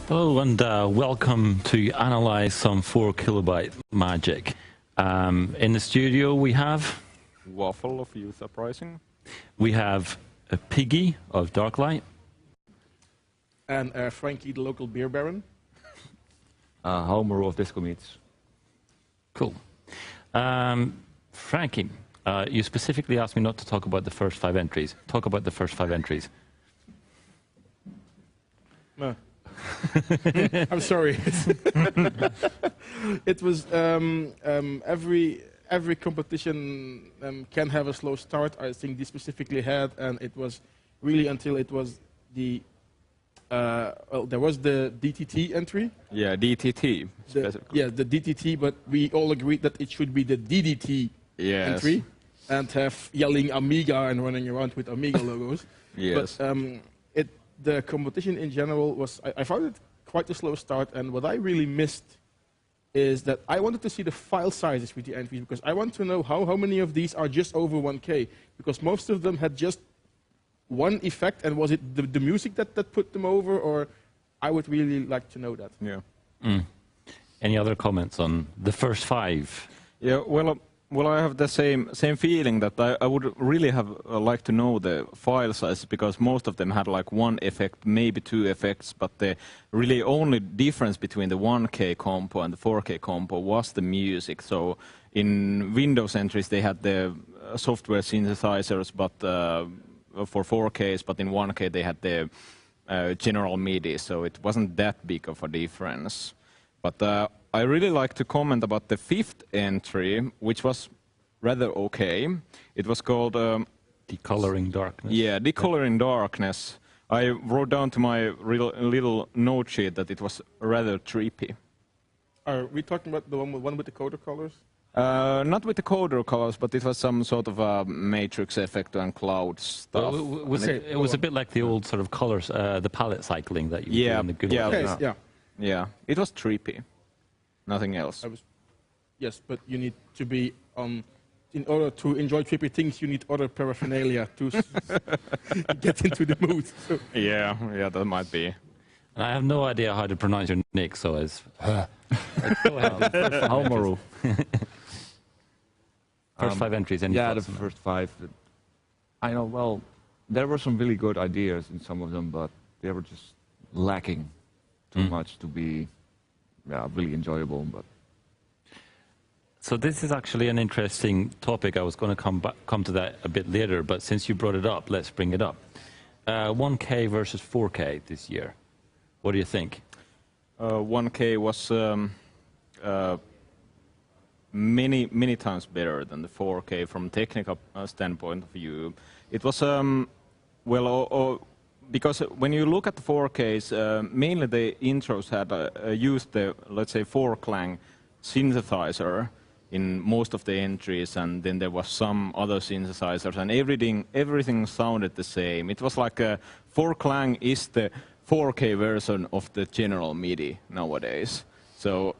Hello and welcome to analyze some 4 kilobyte magic. In the studio we have Waffle of Youth Uprising. We have a Piggy of Darklight. And Frankie, the local beer baron. Homer of Disco Meets. Cool. Frankie, you specifically asked me not to talk about the first 5 entries. Talk about the first 5 entries. No. I'm sorry. It was every competition can have a slow start. I think this specifically had, and it was really until it was the well, there was the DTT entry. Yeah, DTT. The DTT, but we all agreed that it should be the DDT entry, and have yelling Amiga and running around with Amiga logos. Yes. But the competition in general was, I found it quite a slow start, and what I really missed is that I wanted to see the file sizes with the entries, because I want to know how many of these are just over 1K, because most of them had just one effect, and was it the music that put them over, or I would really like to know that. Yeah. Any other comments on the first 5? Yeah, well, I have the same feeling that I would really have liked to know the file size, because most of them had like 1 effect, maybe 2 effects, but the really only difference between the 1K compo and the 4K compo was the music. So in Windows entries they had the software synthesizers, but for 4Ks, but in 1K they had the general MIDI, so it wasn't that big of a difference. But I really like to comment about the 5th entry, which was rather okay. It was called Decoloring Darkness. Yeah, Decoloring Darkness. I wrote down to my little note sheet that it was rather trippy. Are we talking about the one with the coder colors? Not with the coder colors, but it was some sort of a matrix effect and cloud stuff. It was a bit like the old sort of colors, the palette cycling that you do in the good old days. Yeah, it was trippy. Nothing else. Yes, but you need to be in order to enjoy trippy things, you need other paraphernalia to get into the mood. So. Yeah, that might be. And I have no idea how to pronounce your nick, so it's go ahead. Homeru. First 5 entries. Yeah, the first 5. I know. Well, there were some really good ideas in some of them, but they were just lacking too much to be really enjoyable. But so this is actually an interesting topic. I was going to come to that a bit later, but since you brought it up, let's bring it up. 1K versus 4K this year. What do you think? 1K was many times better than the 4K from technical standpoint of view. It was because when you look at the 4Ks, mainly the intros had used the, let's say, 4-clang synthesizer in most of the entries, and then there was some other synthesizers, and everything sounded the same. It was like 4-clang is the 4K version of the general MIDI nowadays. So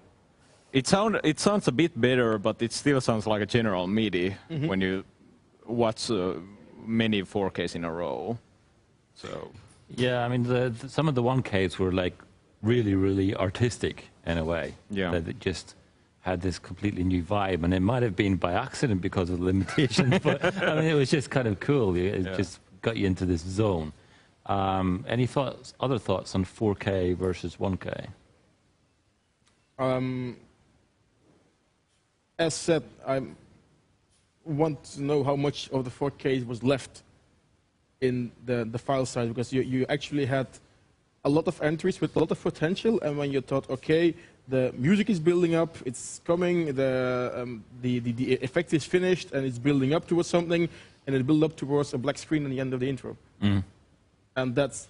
It sounds a bit better, but it still sounds like a general MIDI when you watch many 4Ks in a row. So Yeah, I mean, some of the 1Ks were like really, really artistic in a way. Yeah. That it just had this completely new vibe, and it might have been by accident because of the limitations, but I mean, it was just kind of cool. It just got you into this zone. Any thoughts, other thoughts on 4K versus 1K? As said, I want to know how much of the 4K was left in the file size, because you actually had a lot of entries with a lot of potential, and when you thought, okay, the music is building up, it's coming, the effect is finished, and it's building up towards something, and it builds up towards a black screen at the end of the intro. And that's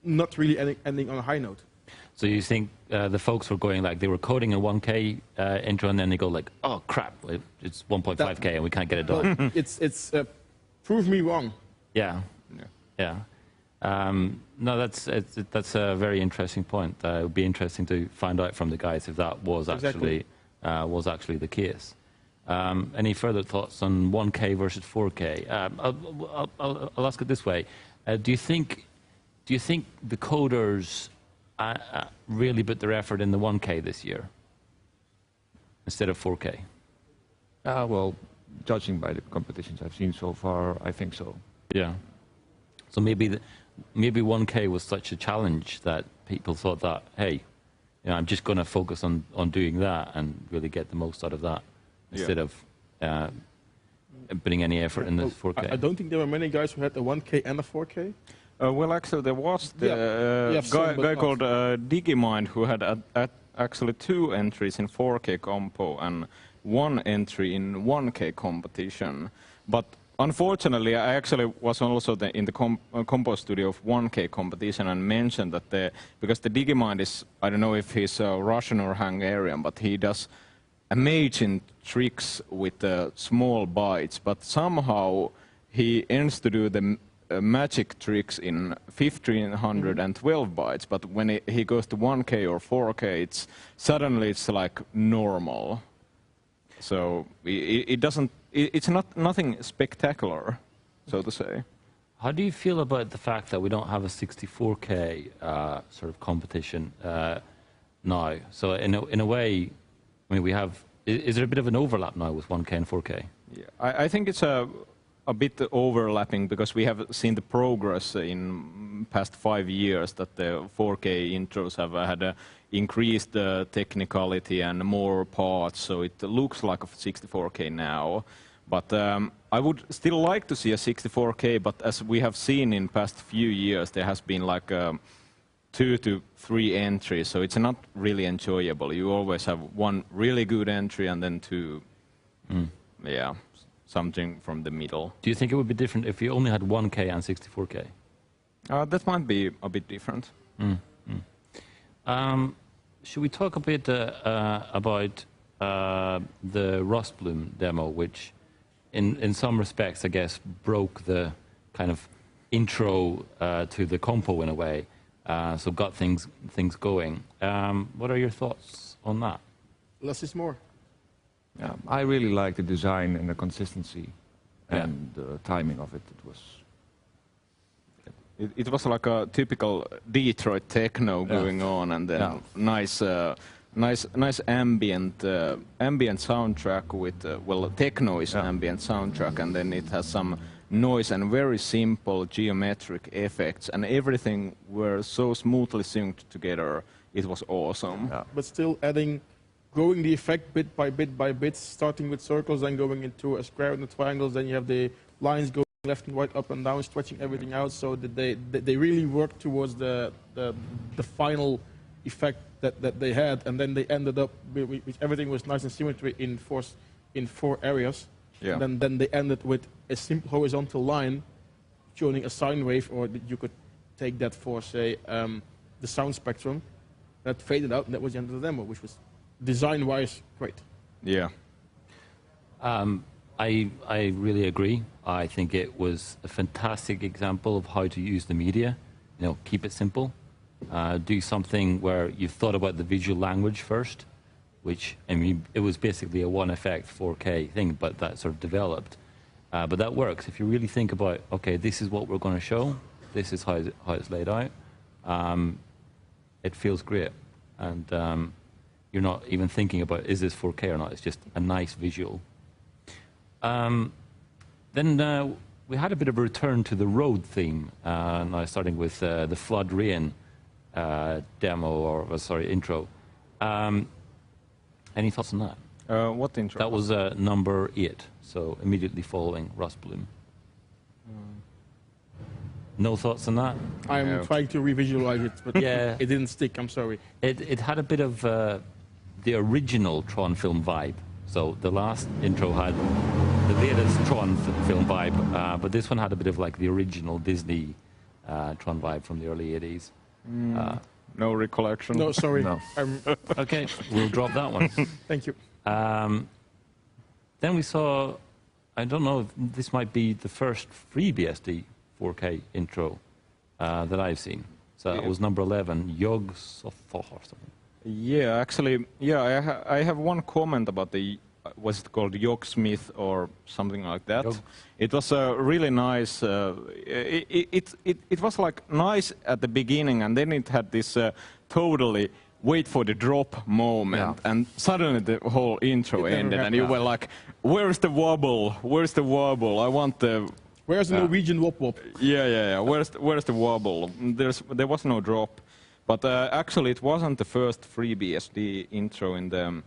not really ending on a high note. So you think the folks were going like, they were coding a 1K intro, and then they go like, oh crap, it's 1.5K and we can't get it done. Well, it's prove me wrong. Yeah. No, that's a very interesting point. It would be interesting to find out from the guys if that was actually the case. Any further thoughts on 1K versus 4K? I'll ask it this way: do you think the coders really put their effort in the 1K this year instead of 4K? Well, judging by the competitions I've seen so far, I think so. Yeah. So maybe 1K was such a challenge that people thought that, hey, I'm just going to focus on doing that and really get the most out of that instead of putting any effort in the 4K. I don't think there were many guys who had a 1K and a 4K. Well, actually, there was the guy called Digimind who had actually 2 entries in 4K compo and 1 entry in 1K competition. But unfortunately, I actually was also in the compo studio of 1K competition and mentioned that because the Digimind is, I don't know if he's Russian or Hungarian, but he does amazing tricks with small bytes, but somehow he ends to do the magic tricks in 1512 bytes, but when he goes to 1K or 4K, suddenly it's like normal. So it's nothing spectacular, so to say. How do you feel about the fact that we don't have a 64K sort of competition now? So in a way, I mean, we have. Is there a bit of an overlap now with 1K and 4K? Yeah, I think it's a bit overlapping because we have seen the progress in past 5 years that the 4K intros have had increased technicality and more parts, so it looks like a 64K now. But I would still like to see a 64K, but as we have seen in past few years, there has been like 2 to 3 entries, so it's not really enjoyable. You always have 1 really good entry and then 2, something from the middle. Do you think it would be different if you only had 1K and 64K? That might be a bit different. Should we talk a bit about the Rustbloom demo, which in some respects, I guess, broke the kind of intro to the compo in a way, so got things going. What are your thoughts on that? Less is more. Yeah, I really like the design and the consistency and the timing of it. It was like a typical Detroit techno going on, and then nice ambient soundtrack with techno is ambient soundtrack, and then it has some noise and very simple geometric effects, and everything were so smoothly synced together. It was awesome. Yeah. But still growing the effect bit by bit, starting with circles, then going into a square and the triangles, then you have the lines going left and right, up and down, stretching everything out, so that they really worked towards the final effect that they had, and then they ended up with everything was nice and symmetry in 4 areas. Yeah. And then they ended with a simple horizontal line showing a sine wave, or you could take that for, say, the sound spectrum that faded out, and that was the end of the demo, which was design-wise great. Yeah. I really agree. I think it was a fantastic example of how to use the media. Keep it simple. do something where you've thought about the visual language first, which, I mean, it was basically a one effect 4K thing, but that sort of developed. But that works. If you really think about, okay, this is what we're going to show, this is how it's laid out, it feels great. And you're not even thinking about, is this 4K or not? It's just a nice visual. Then we had a bit of a return to the road theme, now starting with the Flood Rain demo, or sorry, intro. Any thoughts on that? What intro? That was number 8, so immediately following Rust Bloom. No thoughts on that? I'm trying to revisualize it, but Yeah. it didn't stick, I'm sorry. It had a bit of the original Tron film vibe. So the last intro had the latest Tron film vibe, but this one had a bit of like the original Disney Tron vibe from the early 80s. No recollection. No, sorry. No. Okay, we'll drop that one. Thank you. Then we saw, I don't know if this might be the first FreeBSD 4K intro that I've seen. So it was number 11, Yog Sothoth or something. Yeah, actually, yeah, I have one comment about the, was it called Yogsmith or something like that? Yog. It was really nice. It was like nice at the beginning, and then it had this totally wait for the drop moment, and suddenly the whole intro ended, and you were like, "Where's the wobble? Where's the wobble? I want the." Where's the Norwegian wop wop? Yeah. Where's the wobble? There was no drop. But actually, it wasn't the first FreeBSD intro in the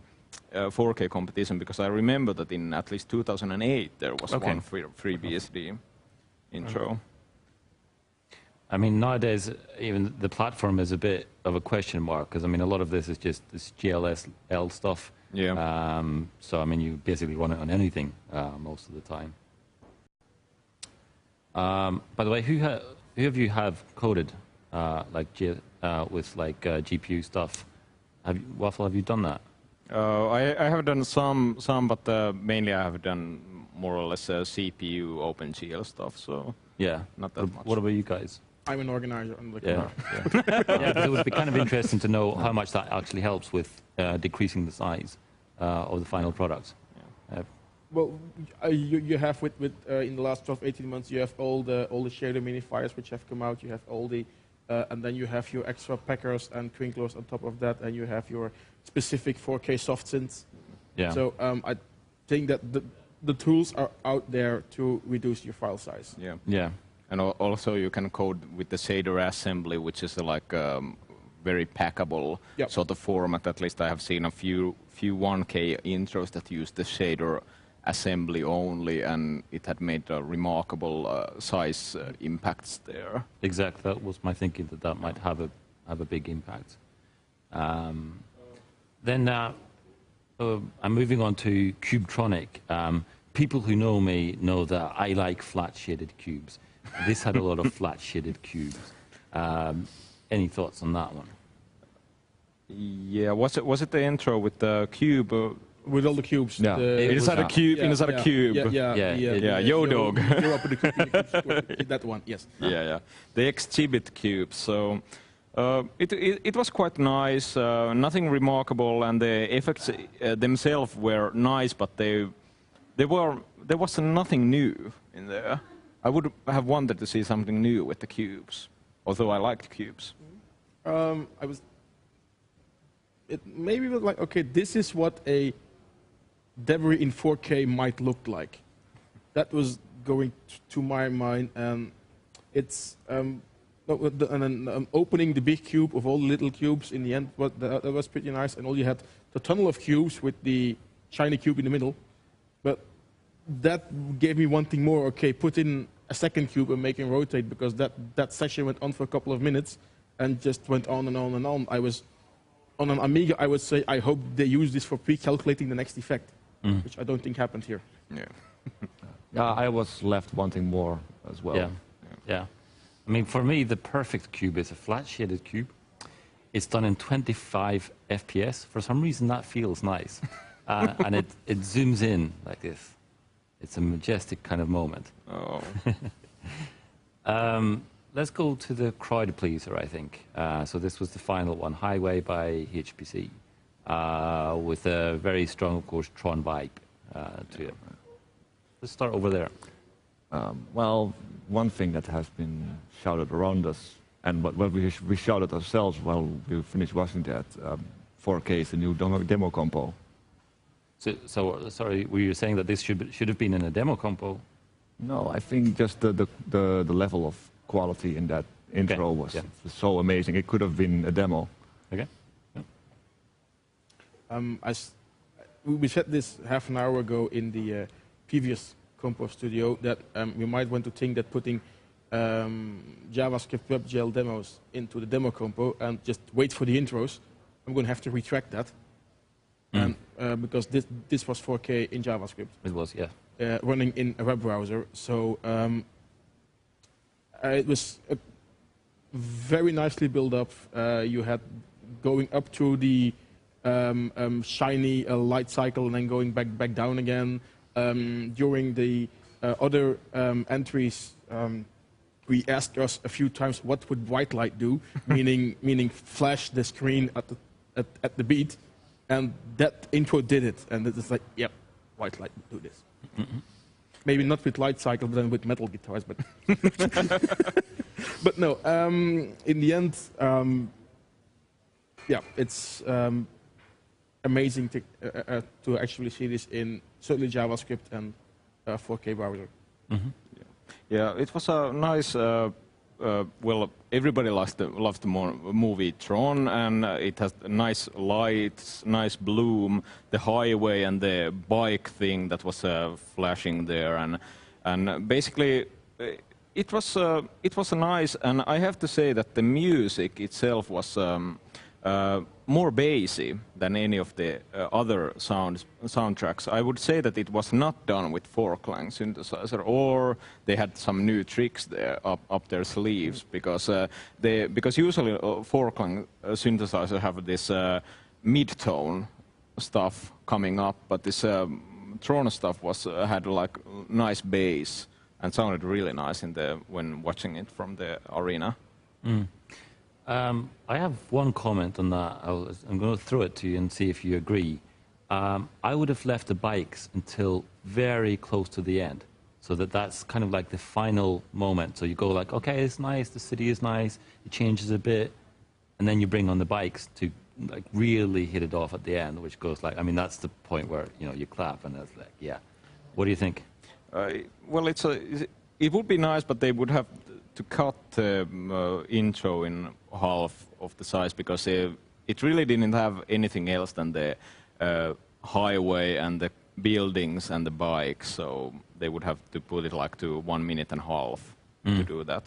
4K competition, because I remember that in at least 2008 there was one FreeBSD intro. I mean, nowadays, even the platform is a bit of a question mark, because, I mean, a lot of this is just this GLSL stuff. Yeah. So, I mean, you basically run it on anything most of the time. By the way, who of you have coded with GPU stuff? Waffle, have you done that? I have done some, but mainly I have done more or less CPU OpenGL stuff. So Yeah. not that much. What about you guys? I'm an organizer. Yeah. Yeah, 'cause it would be kind of interesting to know how much that actually helps with decreasing the size of the final product. Well, you have in the last 12, 18 months, you have all the shader minifiers which have come out. You have all the, and then you have your extra packers and twinklers on top of that, and you have your specific 4K soft synths. Yeah. So I think that the tools are out there to reduce your file size. Yeah. Yeah. And also you can code with the shader assembly, which is like very packable sort of format. At least I have seen a few 1K intros that use the shader assembly only, and it had made remarkable size impacts there. Exactly. That was my thinking, that might have a big impact. Then I'm moving on to Cubetronic. People who know me know that I like flat shaded cubes. This had a lot of flat shaded cubes. Any thoughts on that one? Yeah, was it the intro with the cube? With all the cubes. Yeah. Inside a cube. Inside a cube. Yeah. Yo dog. You're up with the cube. That one. Yes. Yeah. The exhibit cube. So it was quite nice. Nothing remarkable, and the effects themselves were nice, but there was nothing new in there. I would have wanted to see something new with the cubes, although I liked cubes. It maybe was like, okay, this is what a debris in 4K might look like. That was going to my mind, and it's opening the big cube of all the little cubes in the end. That was pretty nice, and all you had the tunnel of cubes with the shiny cube in the middle. But that gave me wanting more. Okay, put in a second cube and make it rotate, because that session went on for a couple of minutes and just went on and on and on. I was on an Amiga. I would say I hope they use this for pre-calculating the next effect, which I don't think happened here. Yeah, I was left wanting more as well. Yeah. I mean, for me, the perfect cube is a flat shaded cube. It's done in 25 FPS. For some reason, that feels nice. And it zooms in like this. It's a majestic kind of moment. Oh. let's go to the crowd pleaser, I think. So this was the final one, Highway by HPC, with a very strong, of course, Tron vibe to it. Let's start over there. Well, one thing that has been shouted around us, and what we shouted ourselves while we finished watching that, 4K is the new demo compo. So sorry, were you saying that this should have been in a demo compo? No, I think just the level of quality in that intro was so amazing. It could have been a demo. Okay. Yeah. We said this half an hour ago in the previous compo studio that we might want to think that putting JavaScript WebGL demos into the demo compo and just wait for the intros. I'm going to have to retract that. And because this was 4K in JavaScript. It was, yeah. Running in a web browser. So it was very nicely built up. You had going up through the shiny light cycle and then going back down again. During the other entries, we asked us a few times what would white light do, meaning flash the screen at the beat. And that intro did it, and it's like, yep, white light would do this. Maybe not with light cycle, but then with metal guitars. But but no, in the end, yeah, it's amazing to actually see this in certainly JavaScript and 4K browser. Yeah, it was a nice. Well, everybody loves the movie Tron, and it has nice lights, nice bloom, the highway and the bike thing that was flashing there, and basically it was nice. And I have to say that the music itself was more bassy than any of the other soundtracks. I would say that it was not done with 4-clang synthesizer, or they had some new tricks there up their sleeves, because usually 4-clang synthesizer have this mid-tone stuff coming up, but this Tron stuff had like nice bass and sounded really nice when watching it from the arena. I have one comment on that. I'm going to throw it to you and see if you agree. I would have left the bikes until very close to the end, so that's kind of like the final moment. So you go like, okay, it's nice, the city is nice, it changes a bit, and then you bring on the bikes to like really hit it off at the end, which goes like, I mean, that's the point where you clap and it's like, yeah. What do you think? Well, it would be nice, but they would have to cut the intro in half of the size, because it really didn't have anything else than the highway and the buildings and the bikes, so they would have to put it like to 1.5 minutes to do that.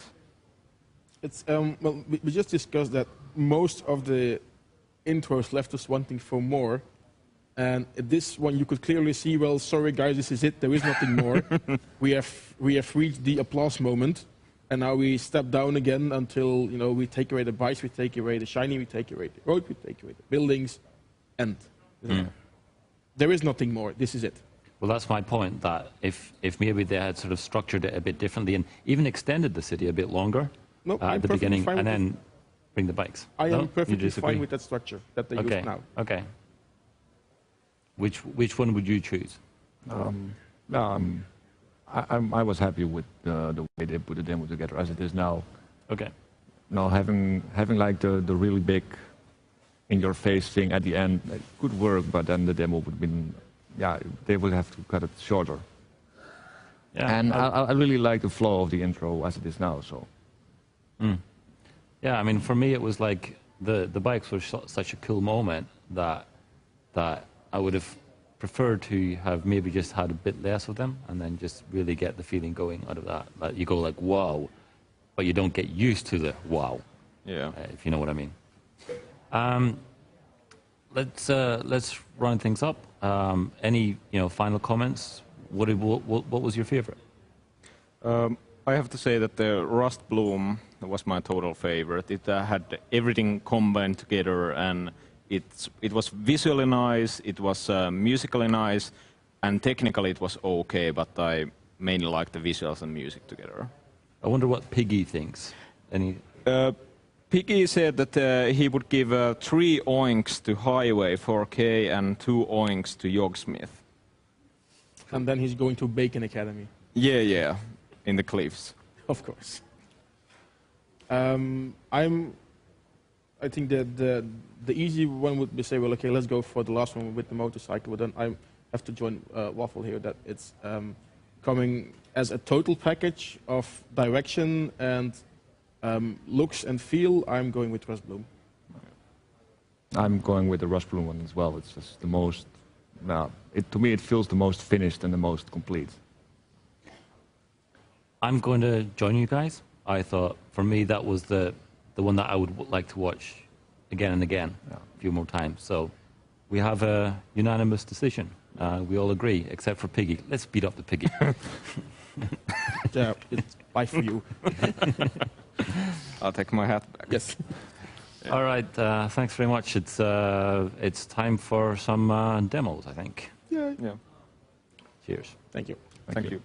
It's well, we just discussed that most of the intros left us wanting for more, and this one you could clearly see, well, sorry guys, this is it, there is nothing more. we have reached the applause moment. And now we step down again until we take away the bikes, we take away the shiny, we take away the road, we take away the buildings, and there is nothing more. This is it. Well, that's my point. That if maybe they had sort of structured it a bit differently and even extended the city a bit longer at the beginning, and then bring the bikes. I am perfectly fine with that structure that they use now. Okay. Which one would you choose? I was happy with the way they put the demo together as it is now. Okay. Now having like the really big in-your-face thing at the end, it could work, but then the demo would have been, they would have to cut it shorter. Yeah. And I really like the flow of the intro as it is now. So. Yeah, I mean, for me it was like the bikes were such a cool moment that I would have prefer to have maybe just had a bit less of them and then just really get the feeling going out of that. Like you go like, wow, but you don't get used to the wow. Yeah. If you know what I mean. Let's round things up. Any final comments? What was your favorite? I have to say that the Rust Bloom was my total favorite. It had everything combined together, and it was visually nice, it was musically nice, and technically it was okay, but I mainly liked the visuals and music together. I wonder what Piggy thinks. Any? Piggy said that he would give 3 oinks to Highway 4K and 2 oinks to Yogsmith. And then he's going to Bacon Academy. Yeah, in the cliffs. Of course. I think that the easy one would be say, well, okay, let's go for the last one with the motorcycle. But then I have to join Waffle here that it's coming as a total package of direction and looks and feel. I'm going with Rustbloom. I'm going with the Rustbloom one as well. It's just the most. To me, it feels the most finished and the most complete. I'm going to join you guys. I thought, for me, that was the one that I would like to watch again and again, a few more times. So we have a unanimous decision. We all agree, except for Piggy. Let's beat up the Piggy. Yeah, it's bye for you. I'll take my hat back. Yes. Yeah. All right, thanks very much. It's time for some demos, I think. Yeah. Cheers. Thank you. Thank you.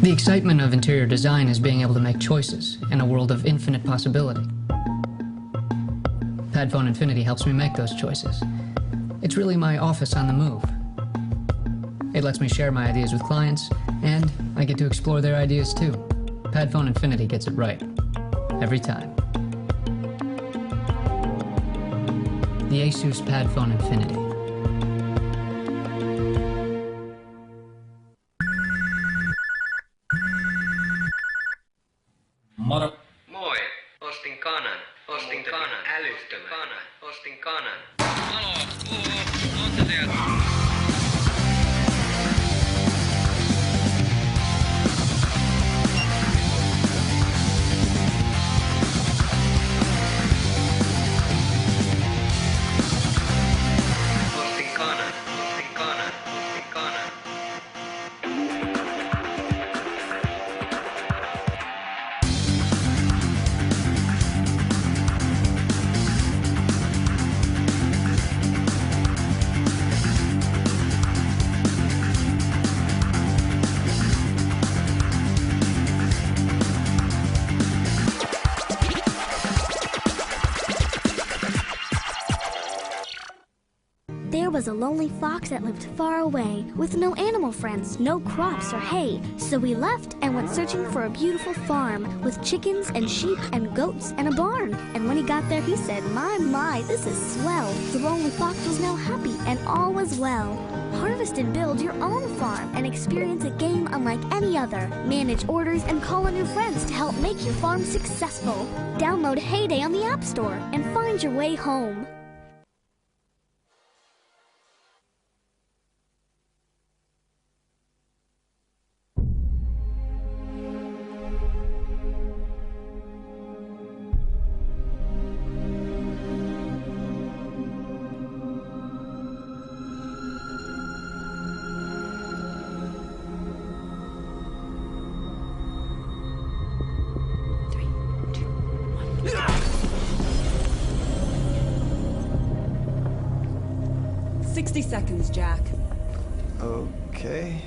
The excitement of interior design is being able to make choices in a world of infinite possibility. Padphone Infinity helps me make those choices. It's really my office on the move. It lets me share my ideas with clients, and I get to explore their ideas too. Padphone Infinity gets it right. Every time. The Asus Padphone Infinity. Moro. Moi, ostin kanan. Ostin kanan. Älyttömän. Kanan. Ostin kanan. Halo, ootte siellä? There was a lonely fox that lived far away, with no animal friends, no crops or hay. So he left and went searching for a beautiful farm, with chickens and sheep and goats and a barn. And when he got there, he said, my, this is swell. The lonely fox was now happy, and all was well. Harvest and build your own farm and experience a game unlike any other. Manage orders and call on your friends to help make your farm successful. Download Heyday on the App Store and find your way home. Seconds, Jack. Okay.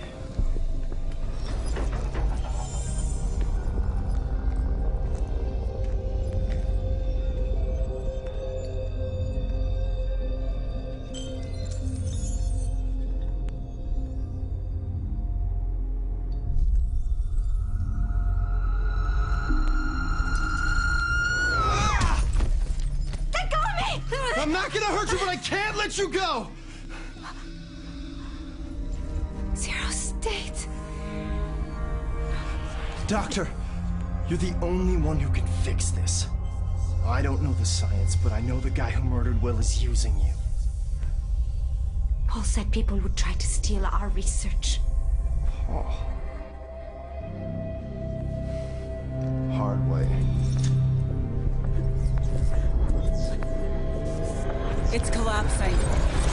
Let go of me! I'm not gonna hurt you, but I can't let you go! Doctor, you're the only one who can fix this. I don't know the science, but I know the guy who murdered Will is using you. Paul said people would try to steal our research. Paul. Hard way. It's collapsing.